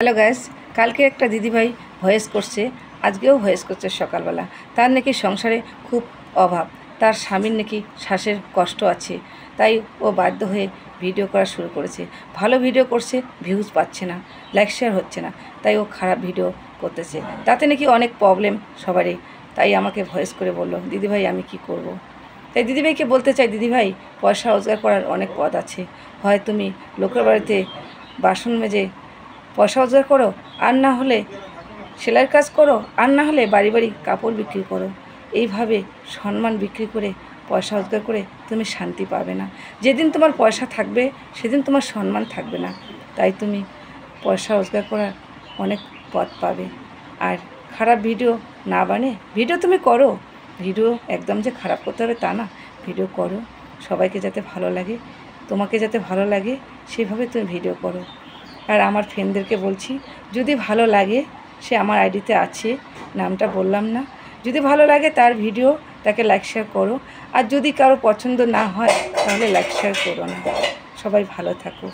Hello guys, কালকে একটা দিদিভাই ভয়েস করছে, আজকেও ভয়েস করছে সকালবেলা। তার নাকি সংসারে খুব অভাব, তার স্বামীর নাকি শ্বাসের কষ্ট আছে, তাই ও বাধ্য হয়ে ভিডিও করা শুরু করেছে। ভালো ভিডিও করছে, ভিউজ পাচ্ছে না, লাইক শেয়ার হচ্ছে না, তাই ও খারাপ ভিডিও করতেছে। তাতে নাকি অনেক প্রবলেম সবারই, তাই আমাকে ভয়েস করে বললো, দিদিভাই আমি কি করব। তাই দিদিভাইকে বলতে চাই, দিদিভাই পয়সা রোজগার করার অনেক পথ আছে। হয় তুমি লোকের বাড়িতে বাসন মেজে পয়সা রোজগার করো, আর না হলে সেলাইয়ের কাজ করো, আর না হলে বাড়ি বাড়ি কাপড় বিক্রি করো। এইভাবে সম্মান বিক্রি করে পয়সা রোজগার করে তুমি শান্তি পাবে না। যেদিন তোমার পয়সা থাকবে সেদিন তোমার সম্মান থাকবে না। তাই তুমি পয়সা রোজগার করার অনেক পথ পাবে। আর খারাপ ভিডিও না বানিয়ে ভিডিও তুমি করো, ভিডিও একদম যে খারাপ করতে হবে তা না, ভিডিও করো, সবাইকে যাতে ভালো লাগে, তোমাকে যাতে ভালো লাগে সেভাবে তুমি ভিডিও করো। আর আমার ফ্রেন্ডদেরকে বলছি, যদি ভালো লাগে, সে আমার আইডিতে আছে, নামটা বললাম না, যদি ভালো লাগে তার ভিডিও তাকে লাইক শেয়ার করো। আর যদি কারো পছন্দ না হয় তাহলে লাইক শেয়ার করো না। সবাই ভালো থাকো।